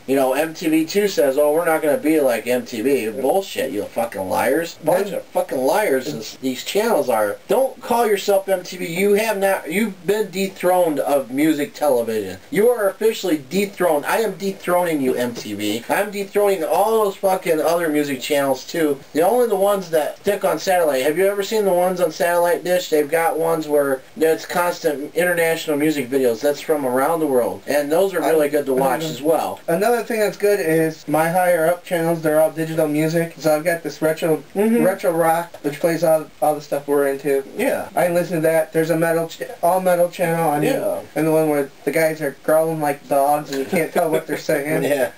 You know, MTV2 says, oh, we're not going to be like MTV. Bullshit, you fucking liars. Bunch of fucking liars these channels are. Don't call yourself MTV. You've been dethroned of music television. You are officially dethroned. I am dethroning you, MTV. I'm dethroning all those fucking other music channels too. Only the ones that stick on satellite. Have you ever seen the ones on satellite dish? They've got ones where it's constant international music videos. That's from around the world. And those are really good to watch as well. Another thing that's good is my higher up channels, they're all digital music. So I've got this retro rock, which plays all the stuff we're into. Yeah. I can listen to that. There's a all metal channel. And the one where the guys are growling like dogs and you can't tell what they're saying. Yeah.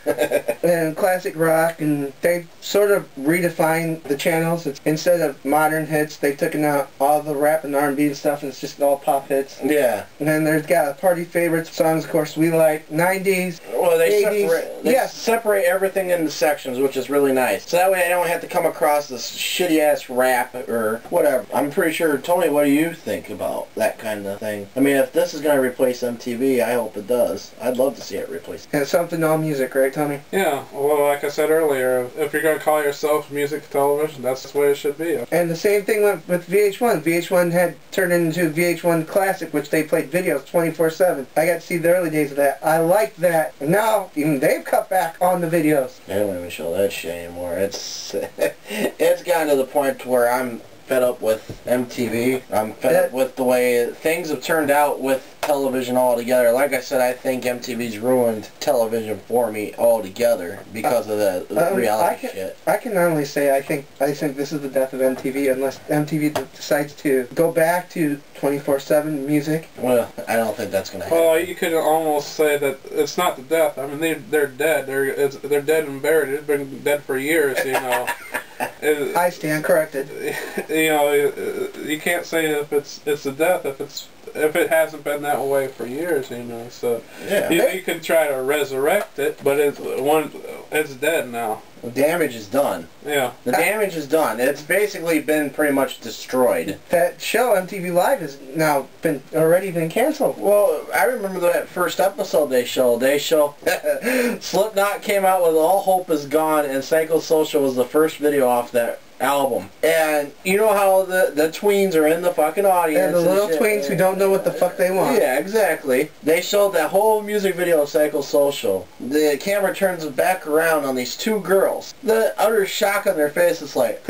And classic rock, and they've sort of redefined the channels. Instead of modern hits, they've taken out all the rap and R&B and stuff, and it's just all pop hits. Yeah. And then there's got party favorites, songs of course we like, 90s, well, they 80s. Separate everything into sections, which is really nice. So that way I don't have to come across this shitty-ass rap or whatever. I'm pretty sure, Tony, what do you think about that kind of thing? I mean, if this is going to replace MTV, I hope it does. I'd love to see it replace. And it's something all music, right, Tony? Yeah, well, like I said earlier, if you're going to call yourself music television, that's the way it should be. And the same thing with VH1. VH1 had turned into VH1 Classic, which they played videos 24/7. I got to see the early days of that. I liked that. And now, even they've cut back on the videos. They don't even show that shit anymore. It's gotten to the point where I'm fed up with MTV. I'm fed up with the way things have turned out with television altogether. Like I said, I think MTV's ruined television for me altogether because of the reality shit. I can not only say I think this is the death of MTV unless MTV decides to go back to 24/7 music. Well, I don't think that's going to happen. Well, you could almost say that it's not the death. I mean, they're dead. They're dead and buried. It's been dead for years, you know. I stand corrected. You know, you can't say if it's the death if it hasn't been that way for years, you know. So yeah, you can try to resurrect it, but it's dead now. The damage is done. Yeah. The damage is done. It's basically been pretty much destroyed. That show, MTV Live, has now already been canceled. Well, I remember that first episode they showed. Slipknot came out with All Hope Is Gone, and Psychosocial was the first video off that album. And you know how the tweens are in the fucking audience. And the little tweens who don't know what the fuck they want. Yeah, exactly. They showed that whole music video of Psychosocial. The camera turns back around on these two girls. The utter shock on their faces, like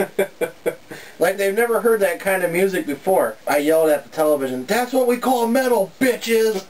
they've never heard that kind of music before. I yelled at the television, "That's what we call metal, bitches!"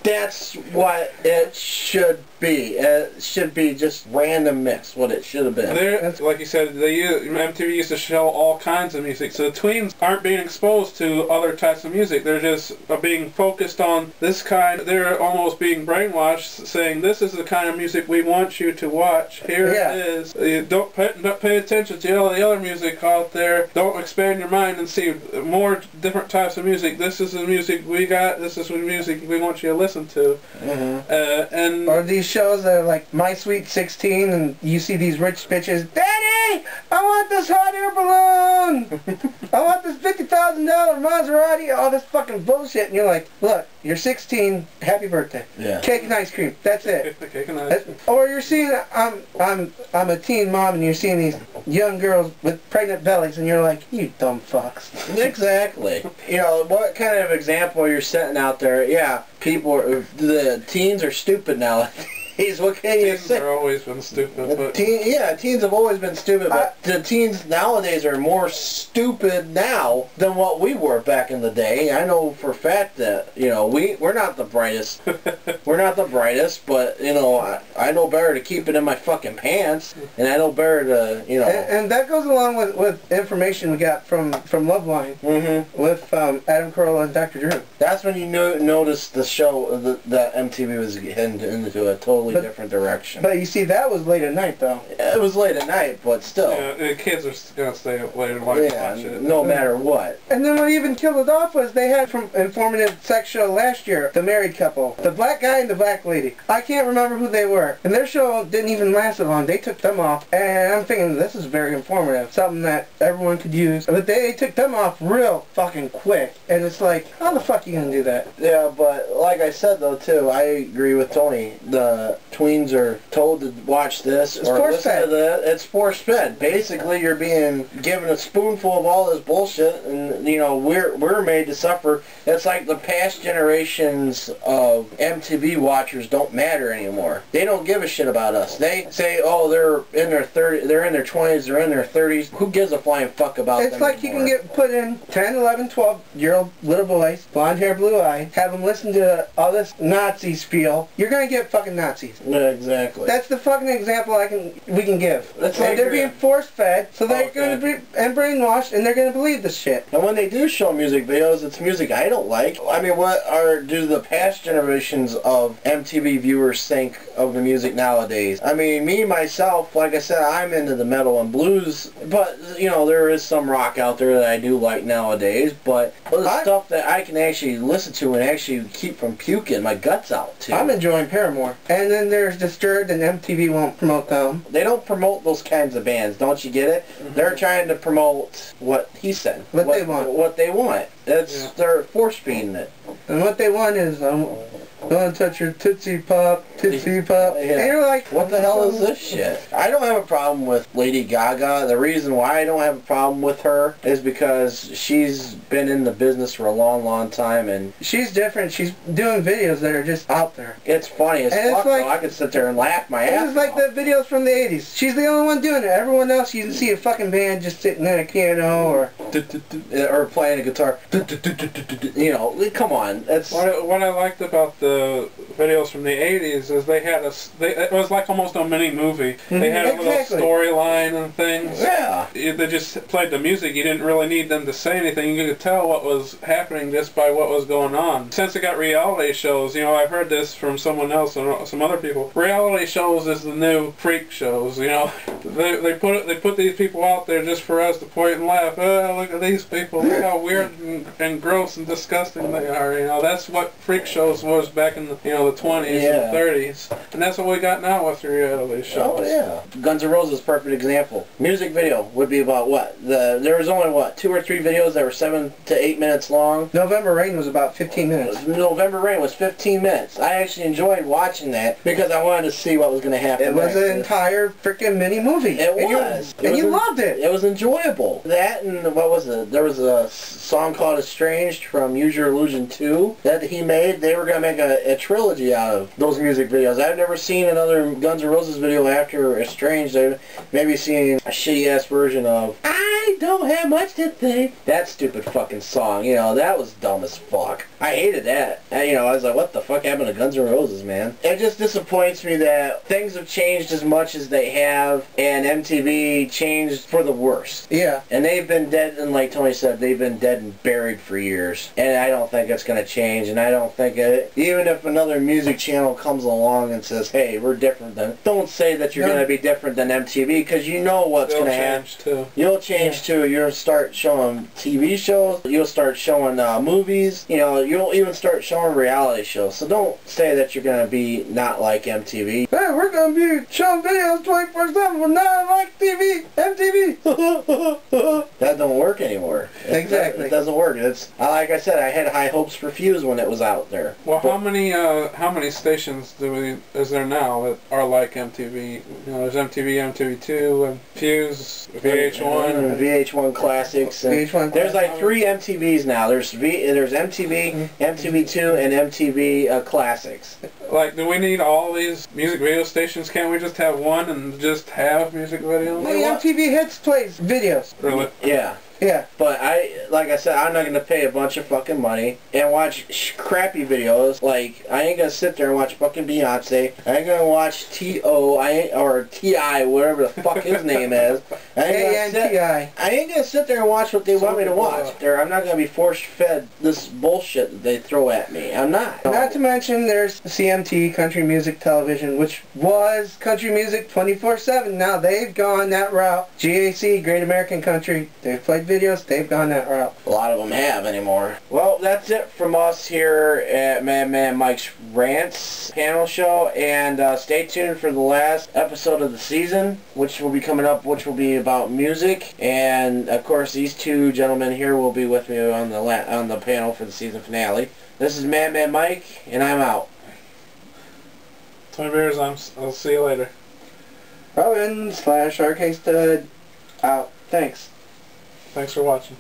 That's what it should be. It should be just random mix, what it should have been. Like you said, MTV used to show all kinds of music, so the tweens aren't being exposed to other types of music. They're just being focused on this kind. They're almost being brainwashed, saying, this is the kind of music we want you to watch. Here it is. You don't pay attention to all the other music out there. Don't expand your mind and see more different types of music. This is the music we got. This is the music we want you to listen to. Mm-hmm. Or these shows that are like My Sweet 16, and you see these rich bitches, "Daddy, I want this hot air balloon! I want this $50,000 Maserati," all this fucking bullshit, and you're like, look, you're 16, happy birthday. Yeah. Cake and ice cream, that's it. Cake and ice cream. Or you're seeing, I'm a teen mom, and you're seeing these young girls with pregnant bellies, and you're like, you dumb fucks. Exactly. You know, what kind of example you're setting out there? Yeah, the teens are stupid now. What can you say? Teens have always been stupid. But teens have always been stupid, but the teens nowadays are more stupid now than what we were back in the day. I know for a fact that, you know, we're not the brightest. We're not the brightest, but, you know, I know better to keep it in my fucking pants, and I know better to, you know. And that goes along with information we got from Loveline with Adam Carolla and Dr. Drew. That's when you notice the show, that MTV was heading into a totally different direction. But you see, that was late at night, though. Yeah, it was late at night, but still. Yeah, the kids are going to stay up late and watch it. No matter what. And then what even killed it off was they had from informative sex show last year, the married couple, the black guy and the black lady. I can't remember who they were. And their show didn't even last so long. They took them off. And I'm thinking, this is very informative. Something that everyone could use. But they took them off real fucking quick. And it's like, how the fuck are you going to do that? Yeah, but like I said, though, too, I agree with Tony. The tweens are told to watch this It's or listen force-fed. to that. It's force-fed. Basically, you're being given a spoonful of all this bullshit, and you know we're made to suffer. It's like the past generations of MTV watchers don't matter anymore. They don't give a shit about us. They say, oh, they're in their 30s, they're in their 20s, they're in their 30s. Who gives a flying fuck about them It's like anymore? you can get put in 10, 11, 12-year-old little boys, blonde hair, blue eye, have them listen to all this Nazi spiel. You're gonna get fucking Nazis. Yeah, exactly. That's the fucking example we can give. That's And like they're being force-fed, so they're Okay. going to be and brainwashed, and they're going to believe this shit. And when they do show music videos, it's music I don't like. I mean, what do the past generations of MTV viewers think of the music nowadays? I mean, me, myself, like I said, I'm into the metal and blues, but, you know, there is some rock out there that I do like nowadays, but the stuff that I can actually listen to and actually keep from puking my guts out, too. I'm enjoying Paramore. And then there's Disturbed, and MTV won't promote them. They don't promote those kinds of bands, don't you get it? Mm-hmm. They're trying to promote what he said. What they want. What they want. They're force-feeding it. And what they want is, don't touch your Tootsie Pop, Tootsie Pop. Yeah. And you're like, what the hell is this shit? I don't have a problem with Lady Gaga. The reason why I don't have a problem with her is because she's been in the business for a long, long time, and she's different. She's doing videos that are just out there. it's funny as And fuck, it's like- though. I could sit there and laugh my ass It's like off. the videos from the 80s. She's the only one doing it. Everyone else, you can see a fucking band just sitting at a piano or playing a guitar. You know, come on. That's What I liked about the videos from the 80s is they had it was like almost a mini movie. They had a little Exactly. storyline and things. yeah. They just played the music. You didn't really need them to say anything. You could tell what was happening just by what was going on. Since it got reality shows, you know, I've heard this from someone else and some other people. Reality shows is the new freak shows. You know, they put these people out there just for us to point and laugh. Oh, look at these people. Look how weird and gross and disgusting they are. You know, that's what freak shows was back in the 20s and 30s, and that's what we got now with the reality shows. Oh yeah. Guns N' Roses, perfect example. Music video would be about what? There was only 2 or 3 videos that were 7 to 8 minutes long. November Rain was about 15 minutes. November Rain was 15 minutes. I actually enjoyed watching that because I wanted to see what was going to happen. It was next. an entire freaking mini movie. It And was. And you loved it. It was enjoyable. That and what was it? There was a song called Estranged from Use Your Illusion 2 that he made. They were going to make a trilogy out of those music videos. I've never seen another Guns N' Roses video after Estranged. I've maybe seen a shitty-ass version of I Don't Have Much to Think. That stupid fucking song. You know, that was dumb as fuck. I hated that. And, I was like, what the fuck happened to Guns N' Roses, man? It just disappoints me that things have changed as much as they have, and MTV changed for the worst. Yeah. And they've been dead, and like Tony said, they've been dead and buried for years. And I don't think it's going to change, and I don't think even if another music channel comes along and says, hey, we're different than, don't say that you're going to be different than MTV, because you know what's going to happen. Too. You'll change too. You'll start showing TV shows. You'll start showing movies. You'll even start showing reality shows. So don't say that you're going to be not like MTV. Hey, we're going to be showing videos 24/7. We're not like TV, MTV. That don't work anymore. Exactly. It doesn't work. It's like I said, I had high hopes for Fuse when it was out there. Well, how many stations is there now that are like MTV? There's MTV, MTV2, and Fuse, VH1, and VH1 Classics. And VH1 there's like 3 MTVs now. There's MTV, MTV2, and MTV Classics. Like, do we need all these music video stations? Can't we just have one and just have music videos? Hey, MTV Hits plays videos. Really? Yeah. Yeah. But like I said, I'm not going to pay a bunch of fucking money and watch crappy videos. Like, I ain't going to sit there and watch fucking Beyonce. I ain't going to watch T.O. or T.I., whatever the fuck his name is. I ain't going to sit there and watch what they want me to watch. I'm not going to be force-fed this bullshit that they throw at me. I'm not. Not to mention there's CMT, Country Music Television, which was country music 24/7. Now they've gone that route. GAC, Great American Country, they've played videos, they've gone that route. A lot of them have anymore. Well, that's it from us here at Madman Mike's Rants panel show, and stay tuned for the last episode of the season, which will be coming up, which will be about music, and of course these 2 gentlemen here will be with me on the panel for the season finale. This is Madman Mike, and I'm out. Twin Bears, I'll see you later. Robin / Arcade Stud out. Thanks. Thanks for watching.